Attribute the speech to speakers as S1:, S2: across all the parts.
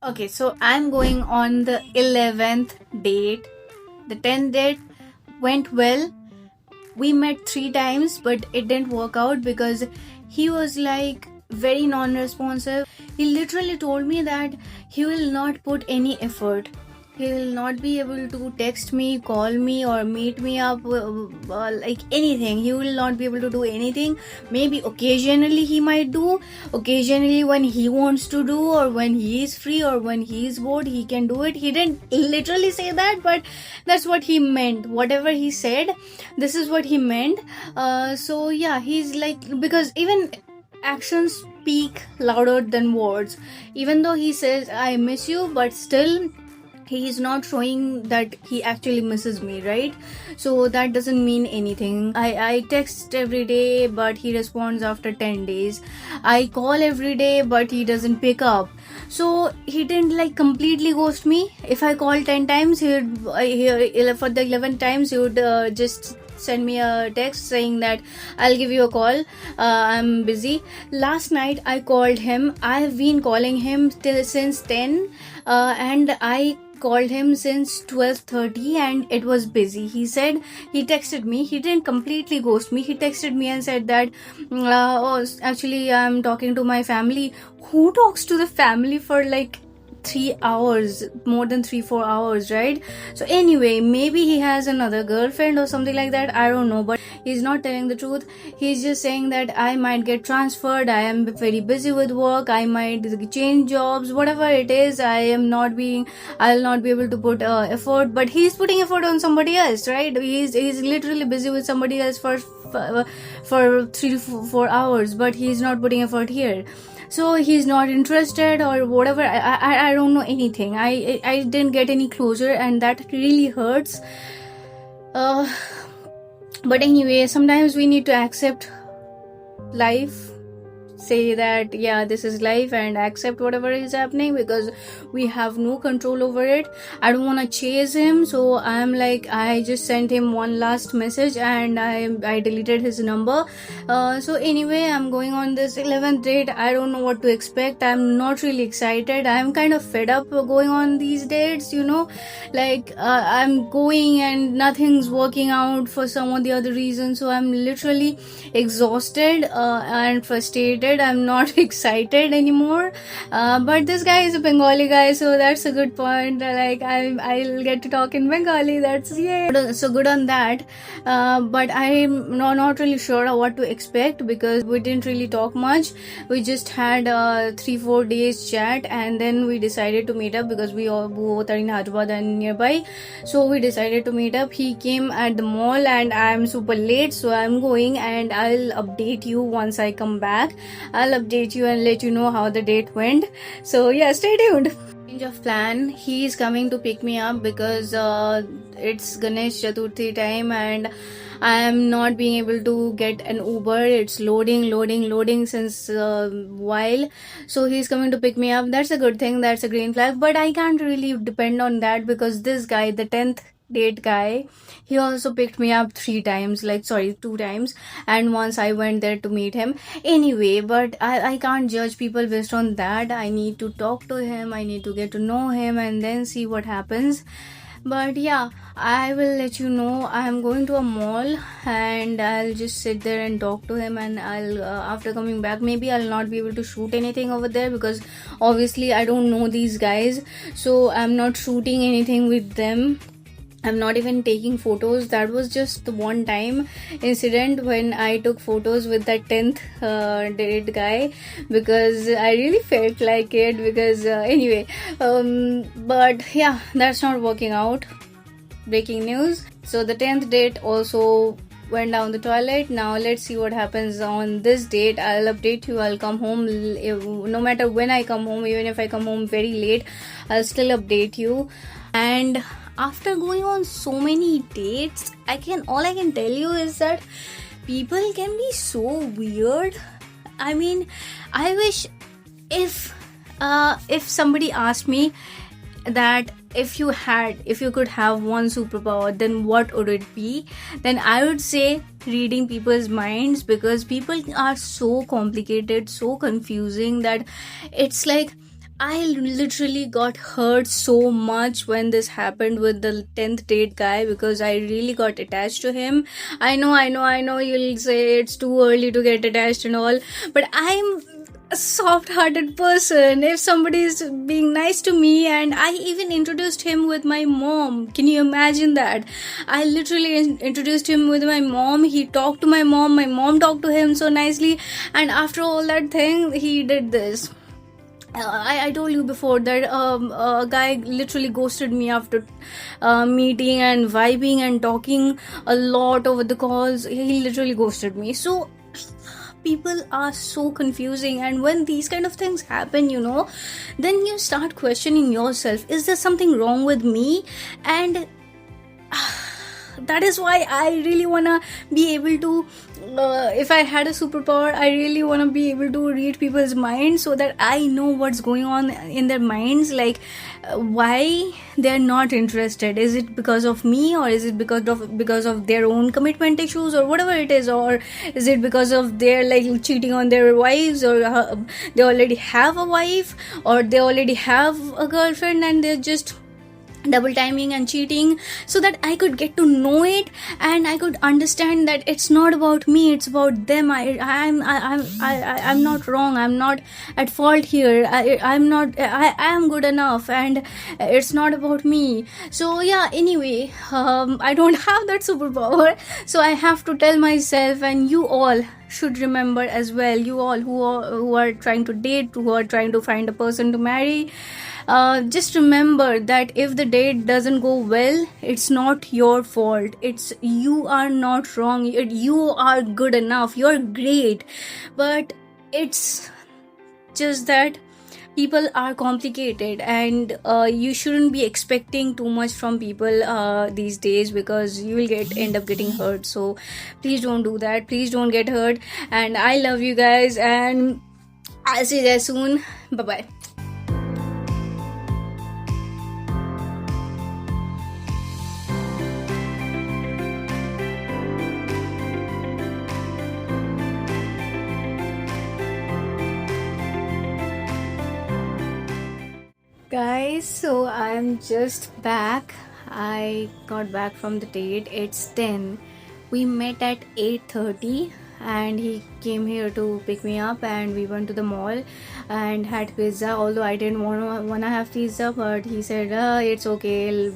S1: Okay, so I'm going on the 11th date. The 10th date went well. We met three times, but it didn't work out because he was like very non responsive. He literally told me that he will not put any effort. He will not be able to text me, call me, or meet me up, like anything. He will not be able to do anything. Maybe occasionally he might do, occasionally when he wants to do, or when he is free, or when he is bored, he can do it. He didn't literally say that, but that's what he meant. Whatever he said, this is what he meant. So yeah, he's like, because even actions speak louder than words. Even though he says I miss you, but still he is not showing that he actually misses me, right? So that doesn't mean anything. I text every day, but he responds after 10 days. I call every day, but he doesn't pick up. So he didn't like completely ghost me. If I call 10 times, for the 11 times he would just send me a text saying that I'll give you a call, I'm busy. Last night I called him. I've been calling him since 10, and I called him since 12:30 and it was busy. He said, he texted me, he didn't completely ghost me. He texted me and said that oh, actually I'm talking to my family. Who talks to the family for like 3 hours, more than 3-4 hours, right? So anyway, maybe he has another girlfriend or something like that, I don't know, but he's not telling the truth. He's just saying that I might get transferred, I am very busy with work, I might change jobs, whatever it is. I'll not be able to put effort, but he's putting effort on somebody else, right? He's literally busy with somebody else for 3 to 4 hours, but he's not putting effort here. So he's not interested or whatever. I don't know anything. I didn't get any closure, and that really hurts. uh but anyway, sometimes we need to accept life, say that yeah, this is life, and accept whatever is happening, because we have no control over it. I don't want to chase him, so I'm like, I just sent him one last message and I deleted his number. So anyway, I'm going on this 11th date. I don't know what to expect. I'm not really excited. I'm kind of fed up going on these dates, like I'm going and nothing's working out for some or the other reason. So I'm literally exhausted and frustrated. I'm not excited anymore. But this guy is a Bengali guy, so that's a good point. Like I'll get to talk in Bengali. That's yeah, so good on that. But I'm not really sure what to expect, because we didn't really talk much. We just had 3-4 days chat, and then we decided to meet up because we all both are in Hyderabad and nearby. So we decided to meet up. He came at the mall, and I'm super late, so I'm going, and I'll update you once I come back. I'll update you and let you know how the date went. So yeah, stay tuned. Change of plan. He is coming to pick me up because it's Ganesh Chaturthi time, and I am not being able to get an Uber. It's loading since a while. So he's coming to pick me up. That's a good thing. That's a green flag. But I can't really depend on that, because this guy, the 10th date guy, he also picked me up 3 times, like sorry, 2 times, and once I went there to meet him. Anyway, but I can't judge people based on that. I need to talk to him, I need to get to know him, and then see what happens. But yeah, I will let you know. I'm going to a mall, and I'll just sit there and talk to him, and I'll after coming back, maybe I'll not be able to shoot anything over there, because obviously I don't know these guys, so I'm not shooting anything with them. I'm not even taking photos. That was just the one time incident when I took photos with that 10th date guy, because I really felt like it. Because anyway, but yeah, that's not working out. Breaking news. So the 10th date also went down the toilet. Now let's see what happens on this date. I'll update you. I'll come home, no matter when I come home, even if I come home very late, I'll still update you. And after going on so many dates, all I can tell you is that people can be so weird. I mean, I wish if somebody asked me that if you could have one superpower, then what would it be? Then I would say reading people's minds, because people are so complicated, so confusing, that it's like I literally got hurt so much when this happened with the 10th date guy, because I really got attached to him. I know you'll say it's too early to get attached and all, but I'm a soft-hearted person. If somebody is being nice to me, and I even introduced him with my mom. Can you imagine that? I literally introduced him with my mom. He talked to my mom talked to him so nicely, and after all that thing, he did this. I told you before that a guy literally ghosted me after meeting and vibing and talking a lot over the calls. He literally ghosted me. So people are so confusing, and when these kind of things happen, then you start questioning yourself, is there something wrong with me? And that is why I really wanna be able to, if I had a superpower, I really wanna be able to read people's minds, so that I know what's going on in their minds, like why they're not interested. Is it because of me, or is it because of their own commitment issues, or whatever it is, or is it because of their like cheating on their wives, or they already have a wife, or they already have a girlfriend and they're just double timing and cheating, so that I could get to know it, and I could understand that it's not about me, it's about them. I'm not wrong, I'm not at fault here. I am good enough, and it's not about me. So yeah, anyway, I don't have that superpower, so I have to tell myself, and you all should remember as well, you all who are trying to date, who are trying to find a person to marry, just remember that if the date doesn't go well, it's not your fault. It's you are not wrong. You are good enough. You're great. But it's just that people are complicated, and you shouldn't be expecting too much from people these days, because you will end up getting hurt. So please don't do that. Please don't get hurt. And I love you guys, and I'll see you guys soon. Bye bye. Guys, so I'm just back. I got back from the date. It's 10. We met at 8:30, and he came here to pick me up, and we went to the mall and had pizza. Although I didn't wanna have pizza, but he said it's okay,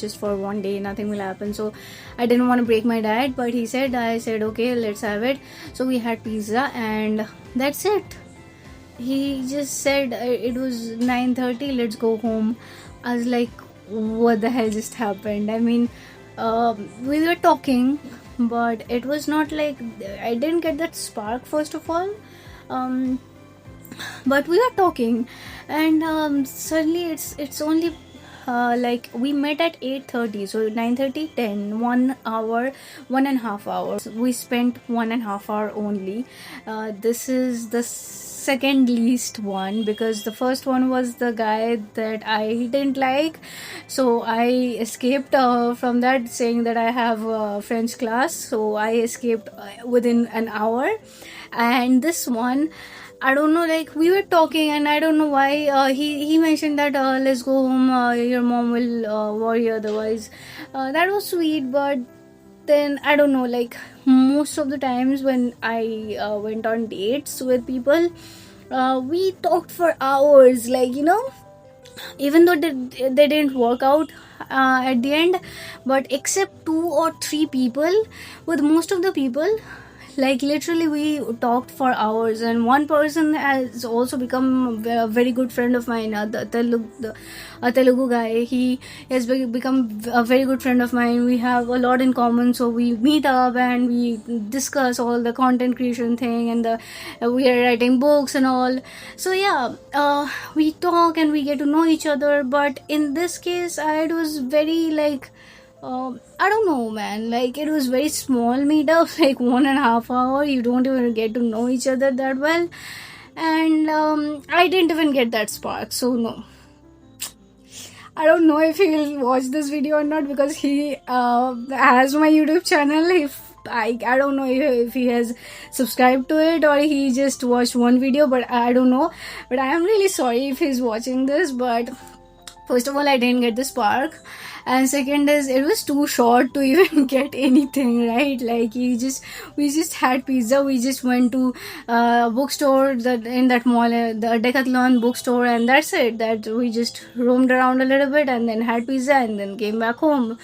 S1: just for one day, nothing will happen. So I didn't want to break my diet, but I said okay, let's have it. So we had pizza, and that's it. He just said it was 9:30, let's go home. I was like, what the hell just happened? I mean, we were talking, but it was not like, I didn't get that spark first of all. But we were talking, and suddenly it's only like we met at 8:30, so 9:30, 10, 1 hour, 1.5 hours. We spent 1.5 hour only. This is the second least one, because the first one was the guy that I didn't like, so I escaped from that, saying that I have a French class, so I escaped within an hour. And this one, I don't know, like we were talking, and I don't know why he mentioned that let's go home, your mom will worry otherwise. That was sweet, but then I don't know, like most of the times when I went on dates with people, we talked for hours, like even though they didn't work out at the end, but except 2 or 3 people, with most of the people, like literally we talked for hours. And one person has also become a very good friend of mine, the Telugu guy. He has become a very good friend of mine. We have a lot in common, so we meet up and we discuss all the content creation thing, and we are writing books and all. So yeah, we talk and we get to know each other. But in this case, it was very like, I don't know, man, like it was very small meetup, like 1.5 hour. You don't even get to know each other that well, and I didn't even get that spark. So no, I don't know if he will watch this video or not, because he has my YouTube channel. If I don't know if he has subscribed to it or he just watched one video, but I don't know. But I am really sorry if he's watching this. But first of all, I didn't get the spark, and second is it was too short to even get anything, right? Like we just had pizza. We just went to bookstore that in that mall, the Decathlon bookstore, and that's it. That we just roamed around a little bit and then had pizza and then came back home.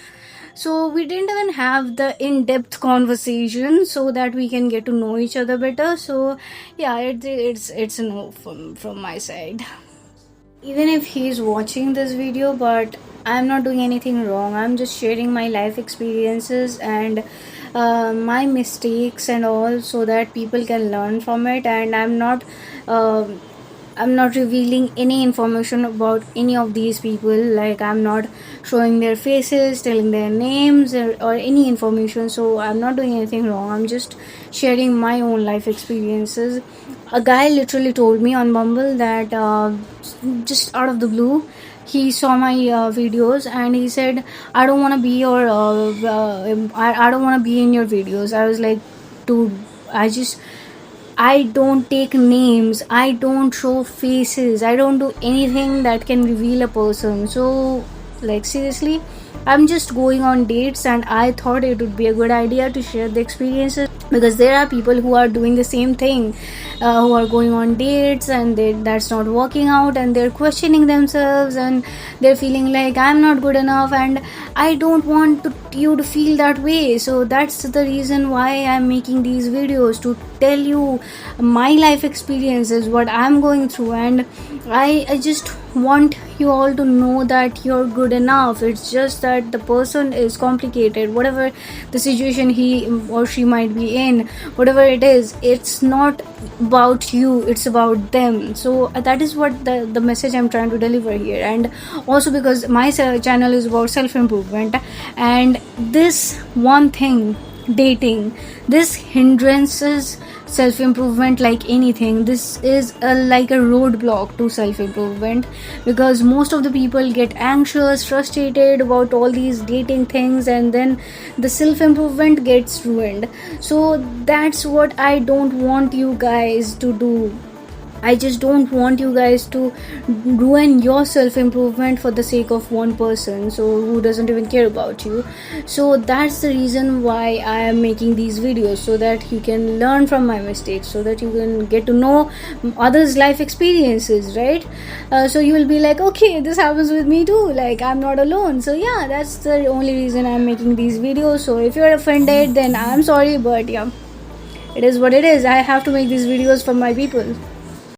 S1: So we didn't even have the in-depth conversation so that we can get to know each other better. So yeah, it's a no from my side. Even if he's watching this video, but I'm not doing anything wrong. I'm just sharing my life experiences and my mistakes and all, so that people can learn from it. And uh, I'm not revealing any information about any of these people. Like, I'm not showing their faces, telling their names, or any information. So I'm not doing anything wrong. I'm just sharing my own life experiences. A guy literally told me on Bumble that just out of the blue, he saw my videos and he said, I don't want to be your I don't want to be in your videos. I was like, dude, I don't take names, I don't show faces, I don't do anything that can reveal a person. So, like, seriously, I'm just going on dates, and I thought it would be a good idea to share the experiences, because there are people who are doing the same thing, who are going on dates and that's not working out, and they're questioning themselves and they're feeling like I'm not good enough, and I don't want you to feel that way. So that's the reason why I'm making these videos, to tell you my life experiences, what I'm going through. And I just want you all to know that you're good enough. It's just that the person is complicated, whatever the situation he or she might be in, whatever it is, it's not about you, it's about them. So that is what the message I'm trying to deliver here. And also, because my channel is about self-improvement, and this one thing, dating, this hindrances self-improvement like anything. This is like a roadblock to self-improvement, because most of the people get anxious, frustrated about all these dating things, and then the self-improvement gets ruined. So that's what I don't want you guys to do. I just don't want you guys to ruin your self improvement for the sake of one person, so who doesn't even care about you. So that's the reason why I am making these videos, so that you can learn from my mistakes, so that you can get to know others' life experiences, right? So you will be like, okay, this happens with me too. Like, I'm not alone. So yeah, that's the only reason I'm making these videos. So if you're offended, then I'm sorry, but yeah, it is what it is. I have to make these videos for my people.